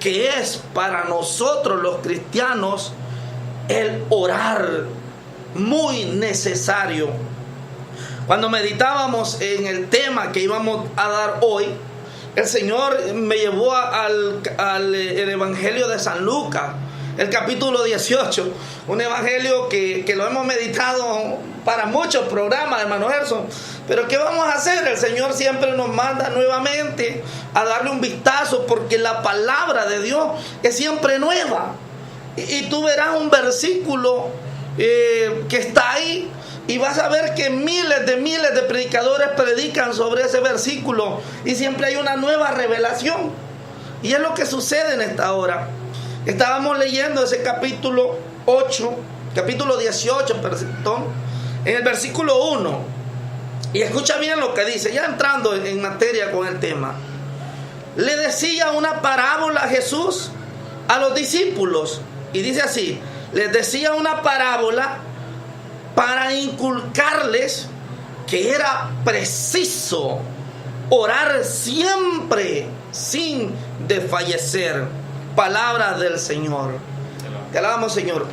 que es para nosotros los cristianos el orar, muy necesario. Cuando meditábamos en el tema que íbamos a dar hoy, el Señor me llevó al Evangelio de San Lucas, el capítulo 18, un evangelio que lo hemos meditado para muchos programas, hermano Gerson. Pero ¿qué vamos a hacer? El Señor siempre nos manda nuevamente a darle un vistazo, porque la palabra de Dios es siempre nueva. Y tú verás un versículo que está ahí, y vas a ver que miles de predicadores predican sobre ese versículo, y siempre hay una nueva revelación. Y es lo que sucede en esta hora. Estábamos leyendo ese capítulo 18, perdón, en el versículo 1. Y escucha bien lo que dice, ya entrando en materia con el tema. Le decía una parábola a Jesús a los discípulos. Y dice así: les decía una parábola para inculcarles que era preciso orar siempre sin desfallecer. Palabra del Señor. Te alabamos, Señor.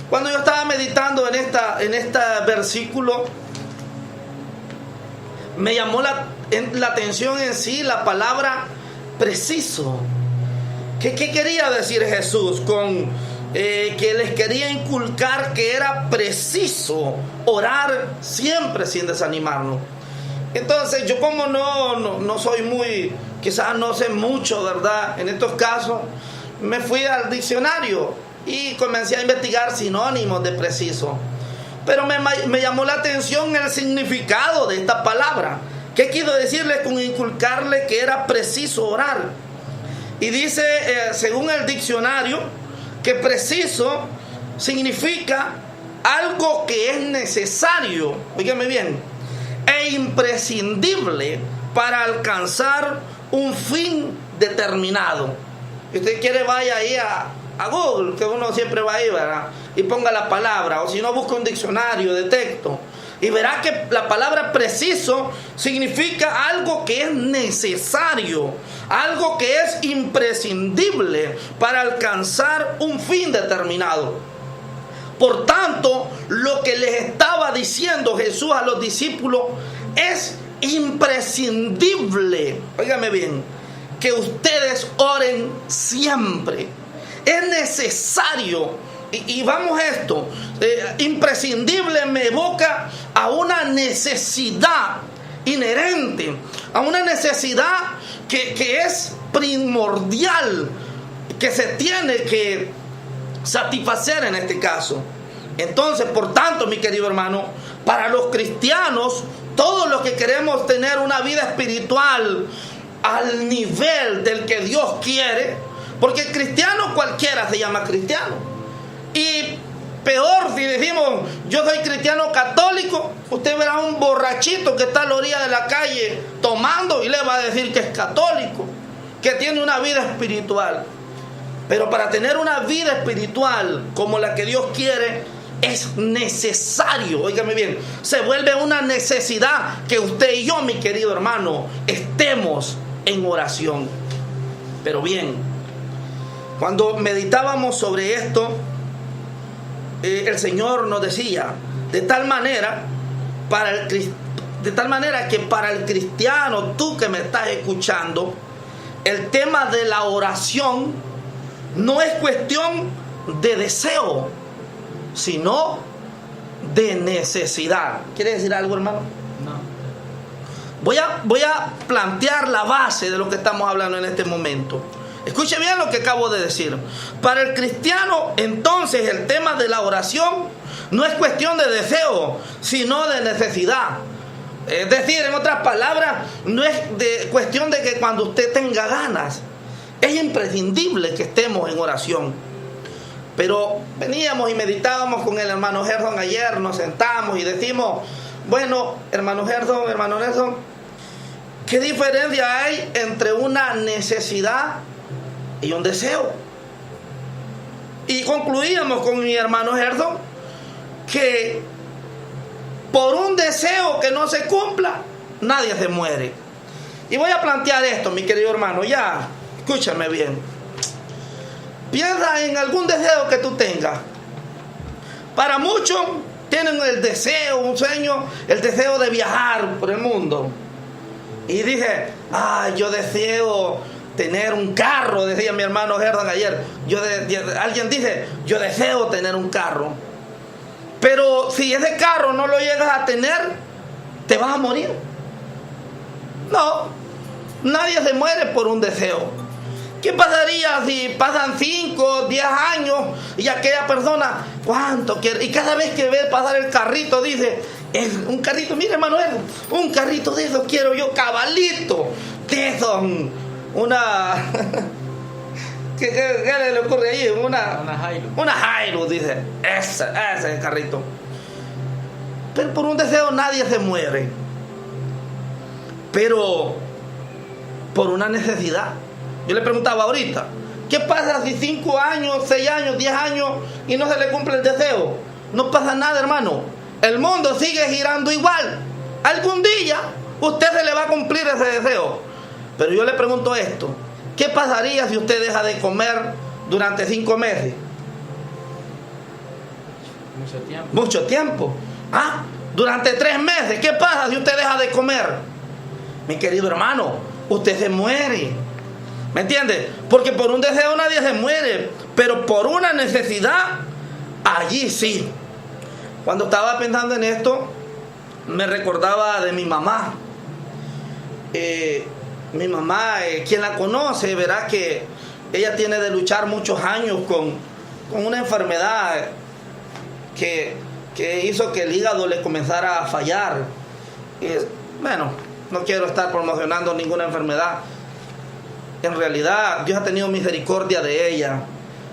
Cuando yo estaba meditando en este versículo, me llamó la atención en sí la palabra preciso. ¿Qué quería decir Jesús con que les quería inculcar que era preciso orar siempre sin desanimarnos? Entonces yo, como no soy muy, quizás no sé mucho, ¿verdad?, en estos casos, me fui al diccionario y comencé a investigar sinónimos de preciso. Pero me llamó la atención el significado de esta palabra. ¿Qué quiero decirle con inculcarle que era preciso orar? Y dice, según el diccionario, que preciso significa algo que es necesario, oígame bien, e imprescindible para alcanzar un fin determinado. Si usted quiere, vaya ahí a Google, que uno siempre va ahí, ¿verdad?, y ponga la palabra, o si no, busca un diccionario de texto, y verá que la palabra preciso significa algo que es necesario, algo que es imprescindible para alcanzar un fin determinado. Por tanto, lo que les estaba diciendo Jesús a los discípulos es imprescindible, óigame bien, que ustedes oren siempre. Es necesario. Y vamos a esto, imprescindible me evoca a una necesidad inherente, a una necesidad que es primordial, que se tiene que satisfacer en este caso. Entonces, por tanto, mi querido hermano, para los cristianos, todos los que queremos tener una vida espiritual al nivel del que Dios quiere, porque el cristiano cualquiera se llama cristiano. Y peor si decimos yo soy cristiano católico, usted verá un borrachito que está a la orilla de la calle tomando y le va a decir que es católico, que tiene una vida espiritual. Pero para tener una vida espiritual como la que Dios quiere, es necesario, óigame bien, se vuelve una necesidad que usted y yo, mi querido hermano, estemos en oración. Pero bien, cuando meditábamos sobre esto, el Señor nos decía, de tal manera que para el cristiano, tú que me estás escuchando, el tema de la oración no es cuestión de deseo, sino de necesidad. ¿Quiere decir algo, hermano? No. Voy a plantear la base de lo que estamos hablando en este momento. Escuche bien lo que acabo de decir. Para el cristiano, entonces, el tema de la oración no es cuestión de deseo, sino de necesidad. Es decir, en otras palabras, no es cuestión de que cuando usted tenga ganas. Es imprescindible que estemos en oración. Pero veníamos y meditábamos con el hermano Gerson ayer, nos sentamos y decimos, bueno, hermano Gerson, ¿qué diferencia hay entre una necesidad y un deseo? Y concluíamos con mi hermano Gerson que por un deseo que no se cumpla, nadie se muere. Y voy a plantear esto, mi querido hermano, ya, escúchame bien. piensa en algún deseo que tú tengas. Para muchos tienen el deseo, un sueño, el deseo de viajar por el mundo. Y dice, yo deseo tener un carro, decía mi hermano Gerdan ayer. Alguien dice, yo deseo tener un carro. Pero si ese carro no lo llegas a tener, te vas a morir. No, nadie se muere por un deseo. ¿Qué pasaría si pasan 5, 10 años y aquella persona, cuánto quiere? Y cada vez que ve pasar el carrito, dice, un carrito, mire Manuel, un carrito de esos quiero yo, cabalito, de esos, una... ¿Qué le ocurre ahí? Una Hilux, dice, ese es el carrito. Pero por un deseo nadie se muere. Pero por una necesidad. Yo le preguntaba ahorita, ¿qué pasa si 5 años, 6 años, 10 años y no se le cumple el deseo? No pasa nada, hermano. El mundo sigue girando igual. Algún día usted se le va a cumplir ese deseo. Pero yo le pregunto esto, ¿qué pasaría si usted deja de comer durante 5 meses? Mucho tiempo. Durante 3 meses, ¿qué pasa si usted deja de comer? Mi querido hermano, usted se muere. ¿Me entiende? Porque por un deseo nadie se muere, pero por una necesidad, allí sí. Cuando estaba pensando en esto, me recordaba de mi mamá. Mi mamá, quien la conoce, verá que ella tiene de luchar muchos años con una enfermedad que hizo que el hígado le comenzara a fallar. Y, bueno, no quiero estar promocionando ninguna enfermedad. En realidad, Dios ha tenido misericordia de ella.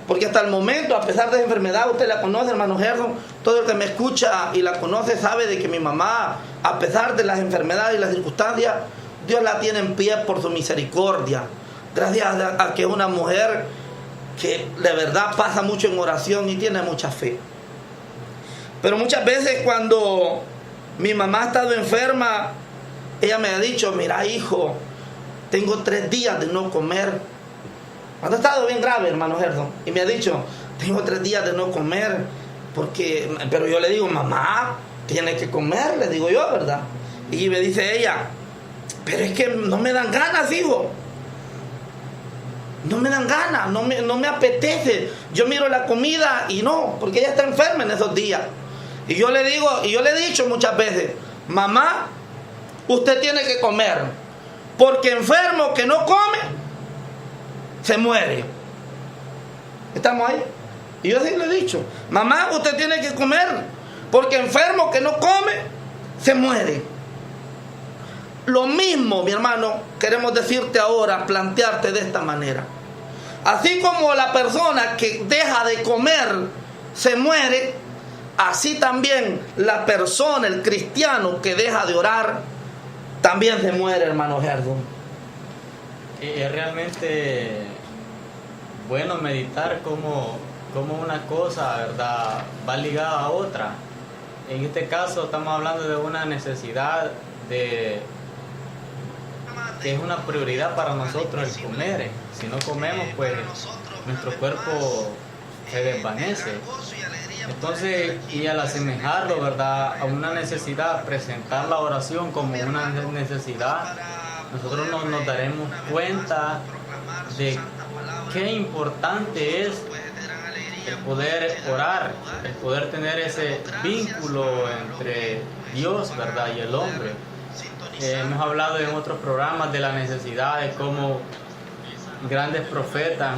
Porque hasta el momento, a pesar de esa enfermedad, usted la conoce, hermano Gerson. Todo el que me escucha y la conoce sabe de que mi mamá, a pesar de las enfermedades y las circunstancias, Dios la tiene en pie por su misericordia. Gracias a que es una mujer que de verdad pasa mucho en oración y tiene mucha fe. Pero muchas veces cuando mi mamá ha estado enferma, ella me ha dicho, mira hijo, tengo 3 días de no comer. Cuando ha estado bien grave, hermano Gerson, y me ha dicho, tengo 3 días de no comer, pero yo le digo, mamá, tiene que comer, le digo yo, ¿verdad? Y me dice ella, pero es que no me dan ganas, hijo. No me dan ganas, no me apetece. Yo miro la comida y no, porque ella está enferma en esos días. Y yo le digo, y yo le he dicho muchas veces, mamá, usted tiene que comer. Porque enfermo que no come, se muere. ¿Estamos ahí? Y yo sí le he dicho, mamá, usted tiene que comer. Porque enfermo que no come, se muere. Lo mismo, mi hermano, queremos decirte ahora, plantearte de esta manera. Así como la persona que deja de comer se muere, así también la persona, el cristiano que deja de orar, también se muere, hermano Gerson. Es realmente bueno meditar cómo una cosa, ¿verdad?, va ligada a otra. En este caso estamos hablando de una necesidad que es una prioridad para nosotros el comer. Si no comemos, pues nuestro cuerpo se desvanece. Entonces, y al asemejarlo, ¿verdad?, a una necesidad, presentar la oración como una necesidad, nosotros nos daremos cuenta de qué importante es el poder orar, el poder tener ese vínculo entre Dios, ¿verdad?, y el hombre. Hemos hablado en otros programas de la necesidad de cómo grandes profetas,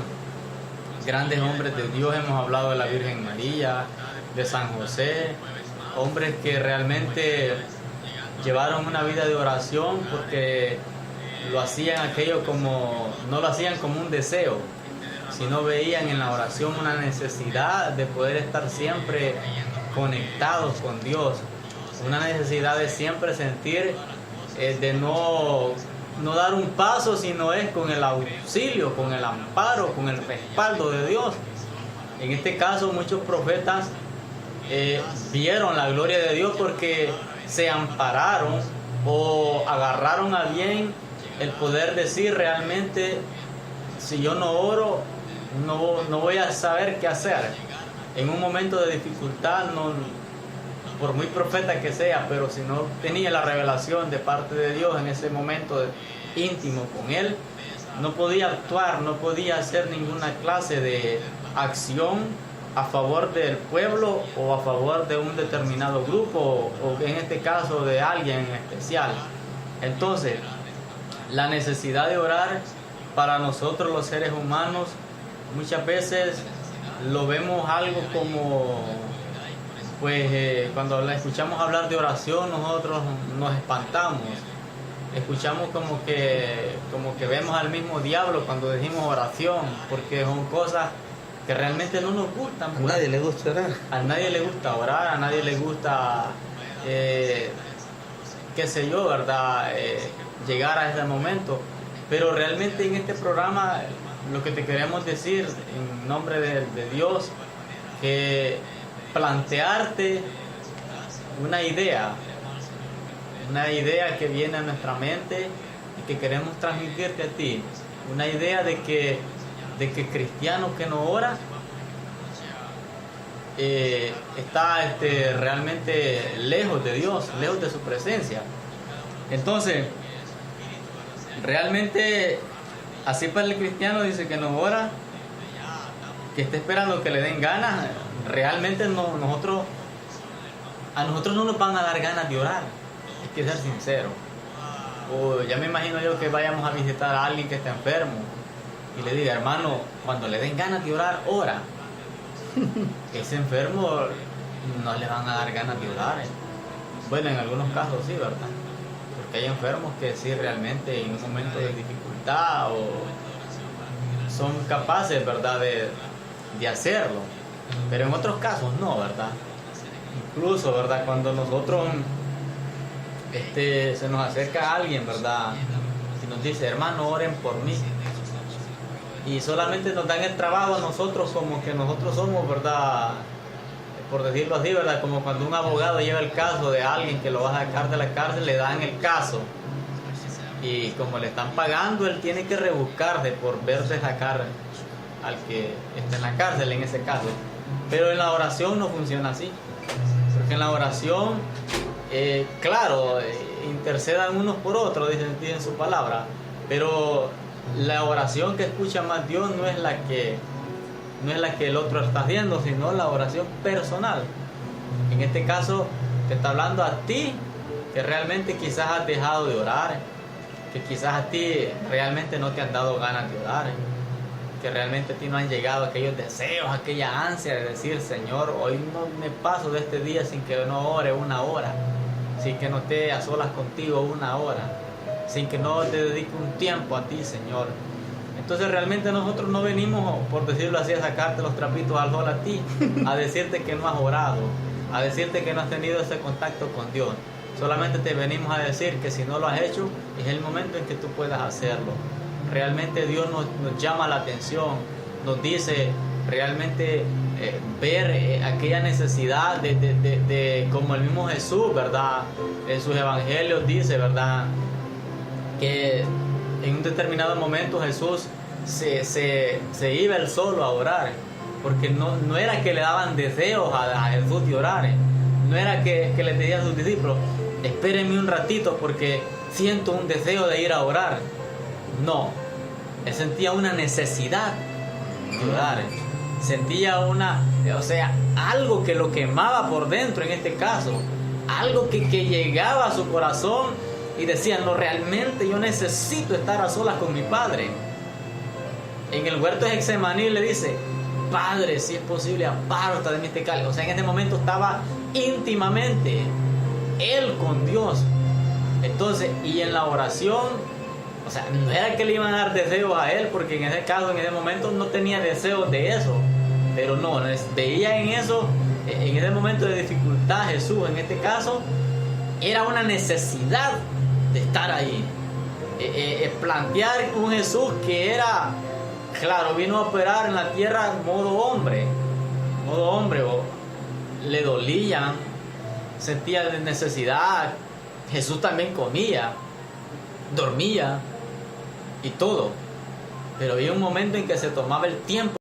grandes hombres de Dios, hemos hablado de la Virgen María, de San José, hombres que realmente llevaron una vida de oración porque lo hacían no lo hacían como un deseo, sino veían en la oración una necesidad de poder estar siempre conectados con Dios, una necesidad de siempre sentir de no dar un paso, sino es con el auxilio, con el amparo, con el respaldo de Dios. En este caso muchos profetas vieron la gloria de Dios porque se ampararon o agarraron a bien el poder decir realmente, si yo no oro, no no voy a saber qué hacer. En un momento de dificultad, no, por muy profeta que sea, pero si no tenía la revelación de parte de Dios en ese momento íntimo con Él, no podía actuar, no podía hacer ninguna clase de acción a favor del pueblo o a favor de un determinado grupo o en este caso de alguien en especial. Entonces, la necesidad de orar para nosotros los seres humanos muchas veces lo vemos algo como, pues cuando escuchamos hablar de oración nosotros nos espantamos, escuchamos como que vemos al mismo diablo cuando decimos oración, porque son cosas que realmente no nos gustan. A nadie le gusta orar. A nadie le gusta orar, a nadie le gusta, qué sé yo, ¿verdad? Llegar a ese momento. Pero realmente en este programa lo que te queremos decir en nombre de Dios, que plantearte una idea que viene a nuestra mente y que queremos transmitirte a ti, una idea de que cristiano que no ora está realmente lejos de Dios, lejos de su presencia. Entonces, realmente, así para el cristiano dice que no ora, que está esperando que le den ganas, realmente a nosotros no nos van a dar ganas de orar, hay que ser sincero. O ya me imagino yo que vayamos a visitar a alguien que está enfermo y le diga, hermano, cuando le den ganas de orar, ora. Ese enfermo no le van a dar ganas de orar. Bueno, en algunos casos sí, ¿verdad? Porque hay enfermos que sí realmente en un momento de dificultad o son capaces, ¿verdad?, de hacerlo. Pero en otros casos no, ¿verdad? Incluso, ¿verdad?, cuando nosotros se nos acerca alguien, ¿verdad?, y nos dice, hermano, oren por mí. Y solamente nos dan el trabajo a nosotros como que nosotros somos, ¿verdad?, por decirlo así, ¿verdad?, como cuando un abogado lleva el caso de alguien que lo va a sacar de la cárcel, le dan el caso. Y como le están pagando, él tiene que rebuscarse por verse sacar al que está en la cárcel en ese caso. Pero en la oración no funciona así. Porque en la oración, claro, intercedan unos por otros, dicen su palabra. Pero la oración que escucha más Dios no es la que el otro está haciendo, sino la oración personal. En este caso te está hablando a ti, que realmente quizás has dejado de orar, que quizás a ti realmente no te han dado ganas de orar, que realmente a ti no han llegado aquellos deseos, aquella ansia de decir, Señor, hoy no me paso de este día sin que no ore una hora, sin que no esté a solas contigo una hora, sin que no te dedique un tiempo a ti, Señor. Entonces realmente nosotros no venimos, por decirlo así, a sacarte los trapitos al sol a ti, a decirte que no has orado, a decirte que no has tenido ese contacto con Dios. Solamente te venimos a decir que si no lo has hecho, es el momento en que tú puedas hacerlo. Realmente Dios nos llama la atención, nos dice realmente ver aquella necesidad de como el mismo Jesús, ¿verdad? En sus evangelios dice, ¿verdad?, que en un determinado momento Jesús se iba él solo a orar, porque no era que le daban deseos a Jesús de orar, no era que le decía a sus discípulos, espérenme un ratito porque siento un deseo de ir a orar. No, él sentía una necesidad de orar, sentía algo que lo quemaba por dentro en este caso, algo que llegaba a su corazón y decía, no, realmente yo necesito estar a solas con mi Padre. En el huerto de Getsemaní le dice, Padre, si es posible, aparta de mí este cáliz. O sea, en ese momento estaba íntimamente él con Dios. Entonces, y en la oración, o sea, no era que le iban a dar deseos a él, porque en ese caso, en ese momento no tenía deseos de eso, pero no, veía en eso, en ese momento de dificultad, Jesús, en este caso, era una necesidad de estar ahí, plantear un Jesús que era, claro, vino a operar en la tierra modo hombre, o le dolían, sentía necesidad. Jesús también comía, dormía y todo, pero había un momento en que se tomaba el tiempo